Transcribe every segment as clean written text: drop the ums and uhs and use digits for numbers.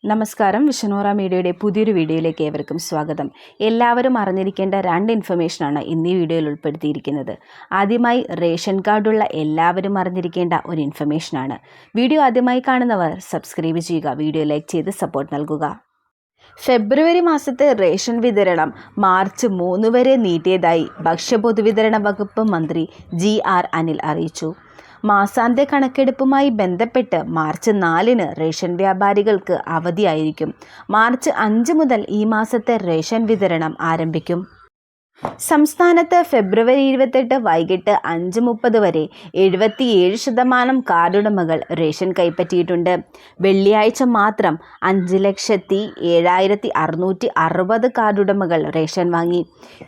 നമസ്കാരം. വിഷനോറ മീഡിയയുടെ പുതിയൊരു വീഡിയോയിലേക്ക് ഏവർക്കും സ്വാഗതം. എല്ലാവരും അറിഞ്ഞിരിക്കേണ്ട 2 ഇൻഫർമേഷനാണ് ഇന്ന് ഈ വീഡിയോയിൽ ഉൾപ്പെടുത്തിയിരിക്കുന്നത്. ആദ്യമായി റേഷൻ കാർഡുള്ള എല്ലാവരും അറിഞ്ഞിരിക്കേണ്ട ഒരു ഇൻഫർമേഷനാണ്. വീഡിയോ ആദ്യമായി കാണുന്നവർ സബ്സ്ക്രൈബ് ചെയ്യുക, വീഡിയോ ലൈക്ക് ചെയ്ത് സപ്പോർട്ട് നൽകുക. ഫെബ്രുവരി മാസത്തെ റേഷൻ വിതരണം മാർച്ച് 3 വരെ നീട്ടിയതായി ഭക്ഷ്യപൊതുവിതരണ വകുപ്പ് മന്ത്രി GR അനിൽ അറിയിച്ചു. മാസാന്ത്യ കണക്കെടുപ്പുമായി ബന്ധപ്പെട്ട് മാർച്ച് 4-ന് റേഷൻ വ്യാപാരികൾക്ക് അവധിയായിരിക്കും. മാർച്ച് 5 മുതൽ ഈ മാസത്തെ റേഷൻ വിതരണം ആരംഭിക്കും. സംസ്ഥാനത്ത് ഫെബ്രുവരി 28 വൈകിട്ട് 5:30 വരെ 77% കാർഡുടമകൾ റേഷൻ കൈപ്പറ്റിയിട്ടുണ്ട്. വെള്ളിയാഴ്ച മാത്രം 5,07,660 കാർഡുടമകൾ റേഷൻ വാങ്ങി.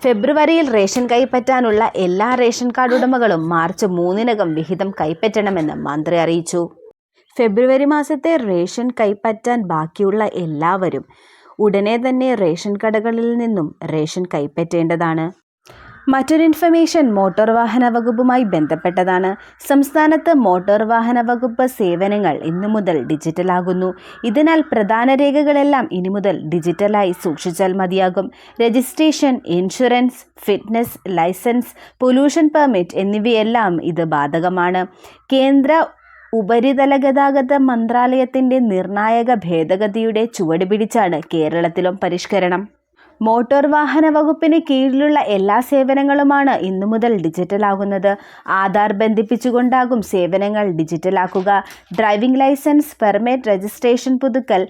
ഫെബ്രുവരിയിൽ റേഷൻ കൈപ്പറ്റാനുള്ള എല്ലാ റേഷൻ കാർഡുടമകളും മാർച്ച് 3-നകം വിഹിതം കൈപ്പറ്റണമെന്ന് മന്ത്രി അറിയിച്ചു. ഫെബ്രുവരി മാസത്തെ റേഷൻ കൈപ്പറ്റാൻ ബാക്കിയുള്ള എല്ലാവരും ഉടനെ തന്നെ റേഷൻ കടകളിൽ നിന്നും റേഷൻ കൈപ്പറ്റേണ്ടതാണ്. മറ്റൊരു ഇൻഫർമേഷൻ മോട്ടോർ വാഹന വകുപ്പുമായി ബന്ധപ്പെട്ടതാണ്. സംസ്ഥാനത്ത് മോട്ടോർ വാഹന വകുപ്പ് സേവനങ്ങൾ ഇന്നു മുതൽ ഡിജിറ്റലാകുന്നു. ഇതിനാൽ പ്രധാന രേഖകളെല്ലാം ഇനി മുതൽ ഡിജിറ്റലായി സൂക്ഷിച്ചാൽ മതിയാകും. Registration, insurance, fitness, licence, pollution permit എന്നിവയെല്ലാം ഇത് ബാധകമാണ്. കേന്ദ്ര ഉപരിതല ഗതാഗത മന്ത്രാലയത്തിൻ്റെ നിർണായക ഭേദഗതിയുടെ ചുവട് പിടിച്ചാണ് കേരളത്തിലും പരിഷ്കരണം. മോട്ടോർ വാഹന വകുപ്പിന് കീഴിലുള്ള എല്ലാ സേവനങ്ങളുമാണ് ഇന്നു മുതൽ ഡിജിറ്റലാകുന്നത്. ആധാർ ബന്ധിപ്പിച്ചുകൊണ്ടാകും സേവനങ്ങൾ ഡിജിറ്റലാക്കുക. ഡ്രൈവിംഗ് ലൈസൻസ്, പെർമിറ്റ്, രജിസ്ട്രേഷൻ പുതുക്കൽ,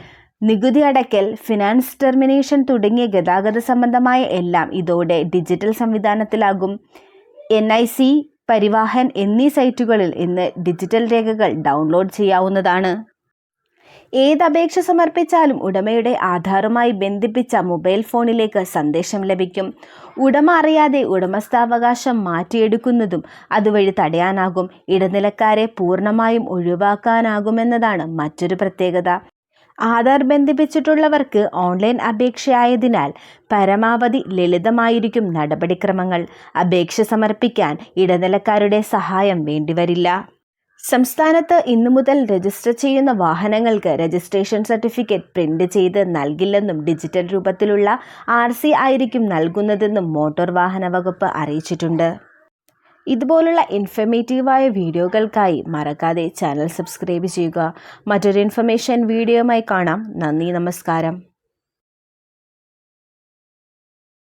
നികുതി അടയ്ക്കൽ, ഫിനാൻസ് ടെർമിനേഷൻ തുടങ്ങിയ ഗതാഗത സംബന്ധമായ എല്ലാം ഇതോടെ ഡിജിറ്റൽ സംവിധാനത്തിലാകും. NIC, പരിവാഹൻ എന്നീ സൈറ്റുകളിൽ ഇന്ന് ഡിജിറ്റൽ രേഖകൾ ഡൗൺലോഡ് ചെയ്യാവുന്നതാണ്. ഏത് അപേക്ഷ സമർപ്പിച്ചാലും ഉടമയുടെ ആധാറുമായി ബന്ധിപ്പിച്ച മൊബൈൽ ഫോണിലേക്ക് സന്ദേശം ലഭിക്കും. ഉടമ അറിയാതെ ഉടമസ്ഥാവകാശം മാറ്റിയെടുക്കുന്നതും അതുവഴി തടയാനാകും. ഇടനിലക്കാരെ പൂർണ്ണമായും ഒഴിവാക്കാനാകുമെന്നതാണ് മറ്റൊരു പ്രത്യേകത. ആധാർ ബന്ധിപ്പിച്ചിട്ടുള്ളവർക്ക് ഓൺലൈൻ അപേക്ഷയായതിനാൽ പരമാവധി ലളിതമായിരിക്കും നടപടിക്രമങ്ങൾ. അപേക്ഷ സമർപ്പിക്കാൻ ഇടനിലക്കാരുടെ സഹായം വേണ്ടിവരില്ല. സംസ്ഥാനത്ത് ഇന്നു മുതൽ രജിസ്റ്റർ ചെയ്യുന്ന വാഹനങ്ങൾക്ക് രജിസ്ട്രേഷൻ സർട്ടിഫിക്കറ്റ് പ്രിന്റ് ചെയ്ത് നൽകില്ലെന്നും ഡിജിറ്റൽ രൂപത്തിലുള്ള RC ആയിരിക്കും നൽകുന്നതെന്നും മോട്ടോർ വാഹന വകുപ്പ് അറിയിച്ചിട്ടുണ്ട്. ഇതുപോലുള്ള ഇൻഫർമേറ്റീവായ വീഡിയോകൾക്കായി മറക്കാതെ ചാനൽ സബ്സ്ക്രൈബ് ചെയ്യുക. മറ്റൊരു ഇൻഫർമേഷൻ വീഡിയോയുമായി കാണാം. നന്ദി, നമസ്കാരം.